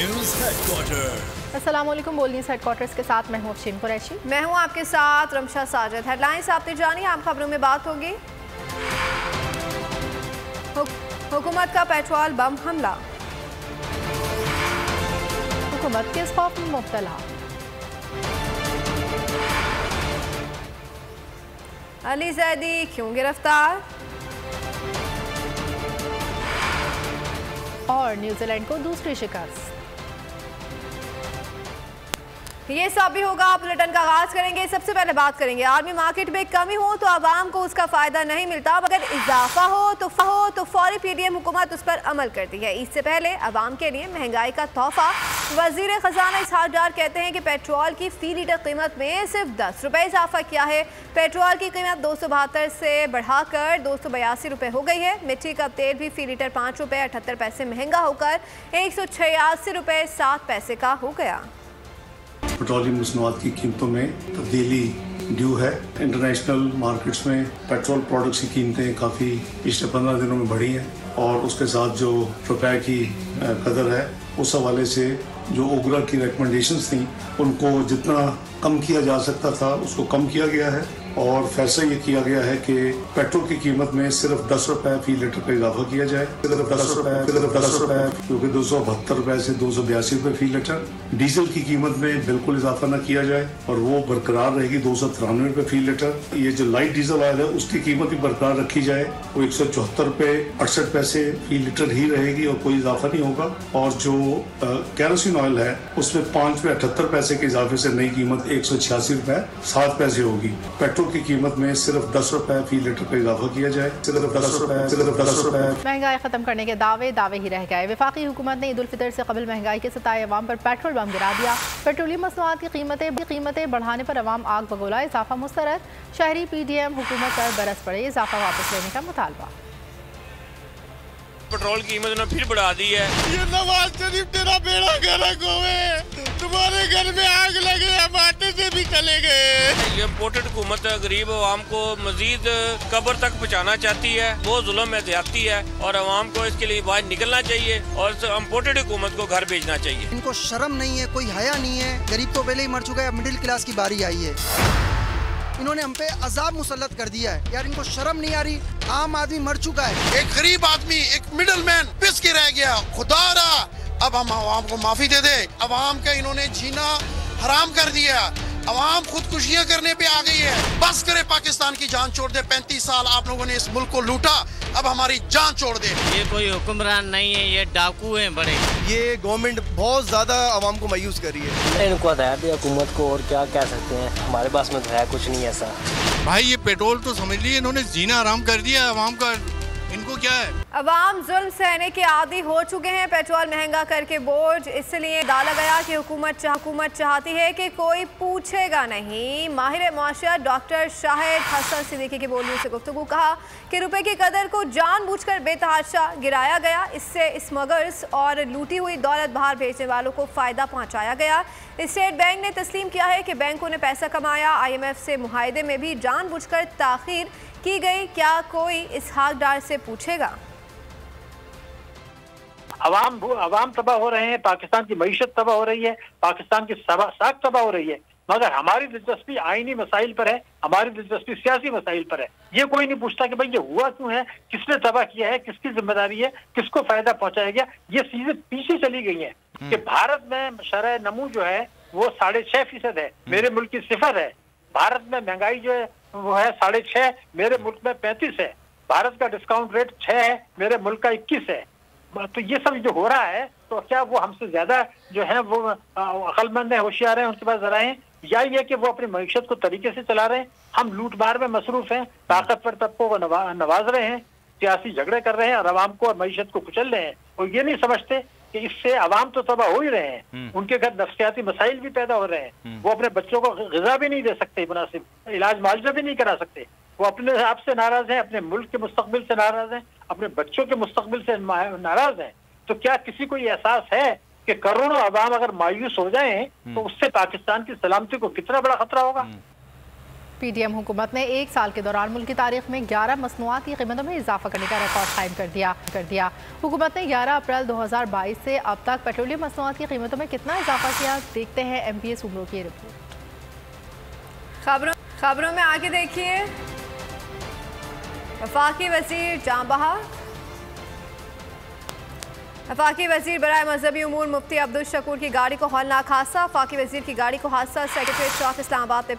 News headquarter. अस्सलाम वालेकुम। बोल न्यूज़ हेडक्वार्टर्स के साथ मैं हूं अफशीन कुरैशी। मैं हूं आपके साथ रमशा साजिद। हेडलाइंस आपने जानी, आम खबरों में बात होगी। हुकूमत का पेट्रोल बम हमला, हुकूमत किस खौफ में मुब्तला, अली जैदी क्यों गिरफ्तार, और न्यूजीलैंड को दूसरी शिकस्त। ये सब भी होगा। बुलेटिन का आगाज करेंगे। सबसे पहले बात करेंगे आर्मी मार्केट में कमी हो तो आवाम को उसका फायदा नहीं मिलता, मगर इजाफा हो तो फौरी पीडीएम हुकूमत उस पर अमल करती है। इससे पहले आवाम के लिए महंगाई का तोहफा। वजीर खजाना इसहाक डार कहते हैं कि पेट्रोल की फी लीटर कीमत में सिर्फ 10 रुपए इजाफा किया है। पेट्रोल की कीमत 272 से बढ़ाकर 282 रुपए हो गई है। मिट्टी का तेल भी फी लीटर 5 रुपए 78 पैसे महंगा होकर 186 रुपए 7 पैसे का हो गया। पेट्रोलियम मसनूआत की कीमतों में तब्दीली ड्यू है। इंटरनेशनल मार्केट्स में पेट्रोल प्रोडक्ट्स की कीमतें काफ़ी पिछले 15 दिनों में बढ़ी हैं और उसके साथ जो रुपए की कदर है उस हवाले से जो ओगरा की रिकमेंडेशंस थी उनको जितना कम किया जा सकता था उसको कम किया गया है और फैसला ये किया गया है कि पेट्रोल की कीमत में सिर्फ 10 रुपए फी लीटर पे इजाफा किया जाए। सिर्फ 10 रुपए क्योंकि 272 रुपए से 282 रुपए फी लीटर। डीजल की कीमत में बिल्कुल इजाफा न किया जाए और वो बरकरार रहेगी 293 रुपए फी लीटर। ये जो लाइट डीजल ऑयल है उसकी कीमत भी बरकरार रखी जाए, वो 174 रुपए 68 पैसे फी लीटर ही रहेगी और कोई इजाफा नहीं होगा। और जो केरोसिन ऑयल है उसमें 5 रुपए 78 पैसे के इजाफे से नई कीमत 186 रुपए 7 पैसे होगी। पेट्रोल की कीमत में सिर्फ 10 रुपए फी लीटर पे इजाफा किया जाए। सिर्फ 10 रुपए। महंगाई खत्म करने के दावे ही रह गए। वफाकी हुकूमत ने ईद उल फितर से कबल महंगाई के सताए अवाम पर पेट्रोल बम गिरा दिया। पेट्रोलियम मसनूआत की कीमतें बढ़ाने पर अवाम आग बगोला। इजाफा मुस्तरद। शहरी पीडीएम हुकूमत पर बरस पड़े। इजाफा वापस लेने का मुतालबा। पेट्रोल की कीमत ने फिर बढ़ा दी है। ये नवाज शरीफ तेरा बेड़ा गर्क होवे, तुम्हारे घर में आग लगे, हम आटे से भी चले गए। ये इम्पोर्टेड हुकूमत गरीब आवाम को मजीद कब्र तक पहुँचाना चाहती है। वो जुल्म है, ज्यादती है और आवाम को इसके लिए बाहर निकलना चाहिए और इम्पोर्टेड हुकूमत को घर भेजना चाहिए। इनको शर्म नहीं है, कोई हया नहीं है। गरीब तो पहले ही मर चुका है, अब मिडिल क्लास की बारी आई है। इन्होंने हम पे अजाब मुसल्लत कर दिया है। यार इनको शर्म नहीं आ रही। आम आदमी मर चुका है। एक गरीब आदमी, एक मिडिल मैन पिस के रह गया। खुदारा अब हम आवाम को माफी दे दे। अवाम का इन्होंने जीना हराम कर दिया। अवाम खुदकुशियां करने पे आ गई है। बस करे पाकिस्तान की जान छोड़ दे। 35 साल आप लोगों ने इस मुल्क को लूटा, अब हमारी जान छोड़ दे। ये कोई हुक्मरान नहीं है, ये डाकू हैं बड़े। ये गवर्नमेंट बहुत ज्यादा आवाम को मायूस कर रही है। इनको हदायत दी हुकूमत को, और क्या कह सकते हैं, हमारे पास में तो है कुछ नहीं ऐसा। भाई ये पेट्रोल तो समझ लिए इन्होंने जीना आराम कर दिया आवाम का। इनको क्या है? अवाम जुल्म सहने के आदी हो चुके हैं। पेट्रोल महंगा करके बोझ इसलिए डाला गया कि हुकूमत चाहती है कि कोई पूछेगा नहीं। माहिर मुआशरत डॉक्टर शाहिद हसन सिद्दीकी की बोलियों से गुफ्तगू। कहा कि रुपए की कदर को जानबूझकर बेतहाशा गिराया गया। इससे स्मगलर्स और लूटी हुई दौलत बाहर भेजने वालों को फ़ायदा पहुँचाया गया। स्टेट बैंक ने तस्लीम किया है कि बैंकों ने पैसा कमाया। IMF से मुआहदे में भी जानबूझकर ताख़ीर की गई। क्या कोई इसहाक डार से पूछेगा? अवाम तबाह हो रहे हैं, पाकिस्तान की मईशत तबाह हो रही है, पाकिस्तान की साख तबाह हो रही है, मगर हमारी दिलचस्पी आईनी मसाइल पर है, हमारी दिलचस्पी सियासी मसाइल पर है। ये कोई नहीं पूछता कि भाई ये हुआ क्यों है, किसने तबाह किया है, किसकी जिम्मेदारी है, किसको फायदा पहुंचाया गया। ये चीजें पीछे चली गई हैं कि भारत में शरह नमू जो है वो 6.5% है, मेरे मुल्क की 0 है। भारत में महंगाई जो है वो है 6.5, मेरे मुल्क में 35 है। भारत का डिस्काउंट रेट 6 है, मेरे मुल्क का 21 है। तो ये सब जो हो रहा है, तो क्या वो हमसे ज्यादा जो है वो अक्लमंद है, होशियार है, उनके पास जरा है, या ये कि वो अपनी मईशत को तरीके से चला रहे हैं। हम लूट मार में मसरूफ हैं, ताकतवर तबकों को नवाज रहे हैं, सियासी झगड़े कर रहे हैं और अवाम को और मईशत को कुचल रहे हैं। और ये नहीं समझते कि इससे अवाम तो तबाह हो ही रहे हैं, उनके घर नफ्सियाती मसाइल भी पैदा हो रहे हैं। वो अपने बच्चों को ग़िज़ा भी नहीं दे सकते, मुनासिब इलाज मुआवजा भी नहीं करा सकते। वो अपने आप से नाराज हैं, अपने मुल्क के मुस्तकबिल से नाराज हैं, अपने बच्चों के मुस्तकबिल से नाराज हैं। तो क्या किसी को ये एहसास है कि करोड़ों अवाम अगर मायूस हो जाएं तो उससे पाकिस्तान की सलामती को कितना बड़ा खतरा होगा? PDM हुकूमत ने एक साल के दौरान मुल्क की तारीख में 11 मसनूआत की कीमतों में इजाफा करने का रिकॉर्ड कायम कर दिया। हुकूमत ने 11 अप्रैल 2022 से अब तक पेट्रोलियम मसनूआत की कीमतों में कितना इजाफा किया, देखते हैं MPS उमरों की रिपोर्ट। खबरों में आगे देखिए, वफाकी वजीर जांबहा, वफाकी वजीर बराए मजहबी उमूर मुफ्ती अब्दुल शकूर की गाड़ी को हौलनाक हादसा। वफाकी वजीर की गाड़ी को हादसा सेक्रेटरीट चौक इस्लामाबाद में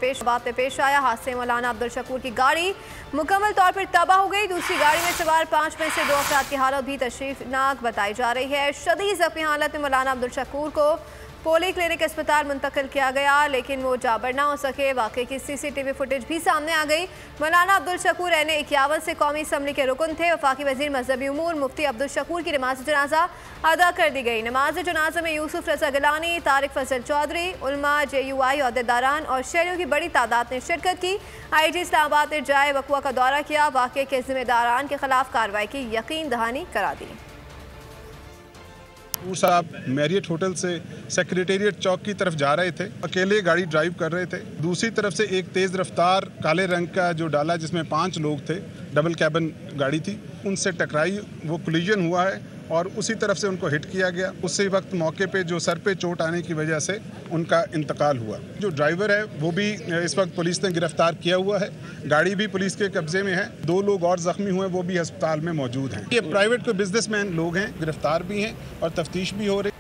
पेश आया। हादसे में मौलाना अब्दुल शकूर की गाड़ी मुकम्मल तौर पर तबाह हो गई। दूसरी गाड़ी में सवार 5 में से 2 अफराद की हालत भी तशरीफनाक बताई जा रही है। शदीद जख्मी हालत में मौलाना अब्दुल शकूर को पोली क्लिनिक अस्पताल मुंतकिल किया गया, लेकिन वो जाबर ना हो सके। वाक़े की CCTV फुटेज भी सामने आ गई। मौलाना अब्दुल शकूर NA-51 से कौमी असम्बली के रुकन थे। वफाकी वजीर मजहबी उमूर मुफ्ती अब्दुल शकूर की नमाज जनाजा अदा कर दी गई। नमाज जनाजा में यूसुफ रजा गिलानी, तारिक फजल चौधरी, उलमा, JUI अहदेदारान और शहरियों की बड़ी तादाद ने शिरकत की। IG इस्लामाबाद ने जाए वक़वा का दौरा किया। वाक़े के जिम्मेदारान के खिलाफ कार्रवाई की यकीन दहानी करा दी। साहब मैरियट होटल से सेक्रेटेरिएट चौक की तरफ जा रहे थे, अकेले गाड़ी ड्राइव कर रहे थे। दूसरी तरफ से एक तेज़ रफ्तार काले रंग का जो डाला जिसमें 5 लोग थे, डबल कैबिन गाड़ी थी, उनसे टकराई, वो कोलिजन हुआ है और उसी तरफ से उनको हिट किया गया। उसी वक्त मौके पे जो सर पे चोट आने की वजह से उनका इंतकाल हुआ। जो ड्राइवर है वो भी इस वक्त पुलिस ने गिरफ्तार किया हुआ है, गाड़ी भी पुलिस के कब्जे में है। 2 लोग और जख्मी हुए, वो भी अस्पताल में मौजूद हैं। ये प्राइवेट कोई बिजनेसमैन लोग हैं, गिरफ्तार भी हैं और तफ्तीश भी हो रही।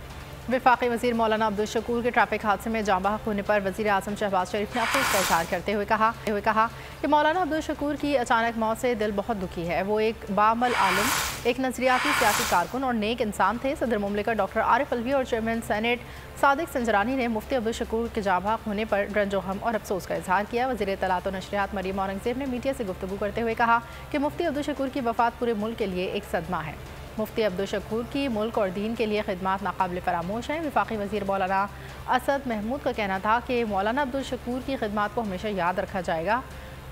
वफाकी वज़ीर मौलाना अब्दुल शकूर के ट्रैफिक हादसे में जाँ बहक होने पर वज़ीर आज़म शहबाज शरीफ ने अफसोस का इज़हार करते हुए कहा कि मौलाना अब्दुल शकूर की अचानक मौत से दिल बहुत दुखी है। वो एक बाअमल आलिम, एक नज़रियाती सियासी कारकुन और नेक इंसान थे। सदर मुमलिकत डॉक्टर आरिफ अलवी और चेयरमैन सेनेट सादिक संजरानी ने मुफ्ती अब्दुल शकूर के जाँ बहक होने पर रंजो हम और अफसोस का इज़हार किया। वज़ीर इत्तलात और नशरियात मरीम औरंगज़ेब ने मीडिया से गुफ्तगू करते हुए कहा कि मुफ्ती अब्दुल शकूर की वफ़ात पूरे मुल्क के लिए एक सदमा है। मुफ्ती अब्दुल शकूर की मुल्क और दीन के लिए खिदमात नाकाबिल फरामोश हैं। वफाकी वज़ीर मौलाना असद महमूद का कहना था कि मौलाना अब्दुल शकूर की खिदमात को हमेशा याद रखा जाएगा।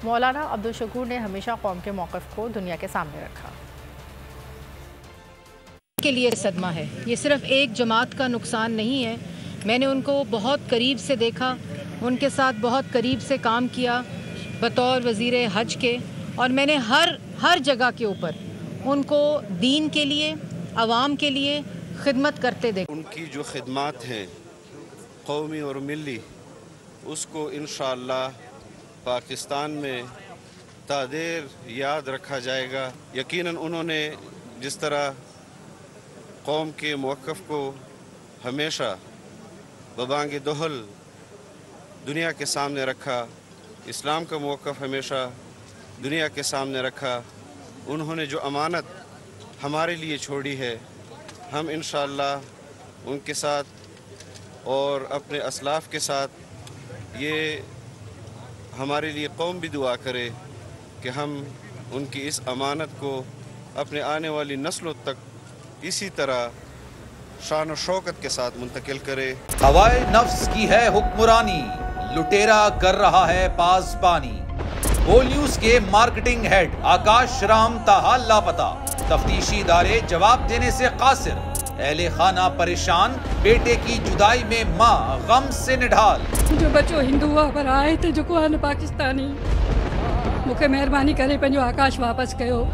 मौलाना अब्दुल शकूर ने हमेशा कौम के मौक़िफ़ को दुनिया के सामने रखा। के लिए सदमा है, ये सिर्फ एक जमात का नुकसान नहीं है। मैंने उनको बहुत करीब से देखा, उनके साथ बहुत करीब से काम किया बतौर वज़ीर हज के, और मैंने हर जगह के ऊपर उनको दीन के लिए, अवाम के लिए खिदमत करते देखा। उनकी जो खिदमत हैं कौमी और मिली, उसको इंशाअल्लाह पाकिस्तान में तादेर याद रखा जाएगा। यकीनन उन्होंने जिस तरह कौम के मौक़िफ़ को हमेशा बबांग दोहल दुनिया के सामने रखा, इस्लाम का मौक़िफ़ हमेशा दुनिया के सामने रखा। उन्होंने जो अमानत हमारे लिए छोड़ी है, हम इंशाअल्लाह उनके साथ और अपने असलाफ़ के साथ, ये हमारे लिए कौम भी दुआ करे कि हम उनकी इस अमानत को अपने आने वाली नस्लों तक इसी तरह शान और शौकत के साथ मुंतकिल करे। हवाए नफ्स की है हुक्मरानी, लुटेरा कर रहा है पासबानी। बोल न्यूज के मार्केटिंग हेड आकाश राम ताहाल लापता, तफ्तीशी इदारे जवाब देने से कासिर। अहले खाना परेशान, बेटे की जुदाई में माँ गम से निढाल। जो बच्चो हिंदू हुआ पर आए थे जो को पाकिस्तानी, मुझे मेहरबानी करे पंहिंजो आकाश वापस कयो।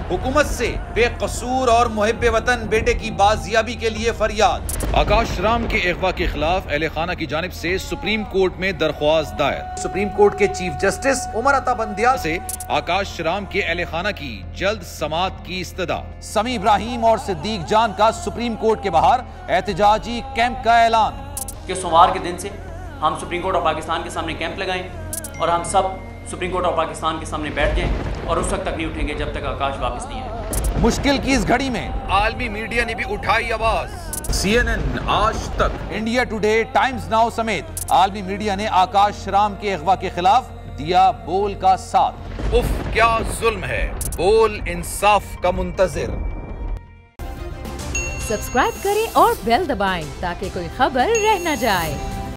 हुकूमत से बेकसूर और मुहिब्बे वतन बेटे की बाजियाबी के लिए फरियाद। आकाश राम के अगवा के खिलाफ अहले खाना की जानिब से सुप्रीम कोर्ट में दरख्वास्त दायर। सुप्रीम कोर्ट के चीफ जस्टिस उमर अता बंदियाल से आकाश राम के अहले खाना की जल्द समाअत की इस्तदा। समी इब्राहिम और सिद्दीक जान का सुप्रीम कोर्ट के बाहर एहतजाजी कैंप का ऐलान कि सोमवार के दिन से हम सुप्रीम कोर्ट ऑफ पाकिस्तान के सामने कैंप लगाएं और हम सब सुप्रीम कोर्ट ऑफ पाकिस्तान के सामने बैठ जाएं और उस वक्त तक नहीं उठेंगे जब तक आकाश वापस नहीं आए। मुश्किल की इस घड़ी में आलमी मीडिया ने भी उठाई आवाज। CNN, आज तक, इंडिया टुडे, टाइम्स नाउ समेत आलमी मीडिया ने आकाश राम के अगवा के खिलाफ दिया बोल का साथ। उफ क्या जुल्म है, बोल इंसाफ का मुंतजिर। सब्सक्राइब करें और बेल दबाएं ताकि कोई खबर रह न जाए।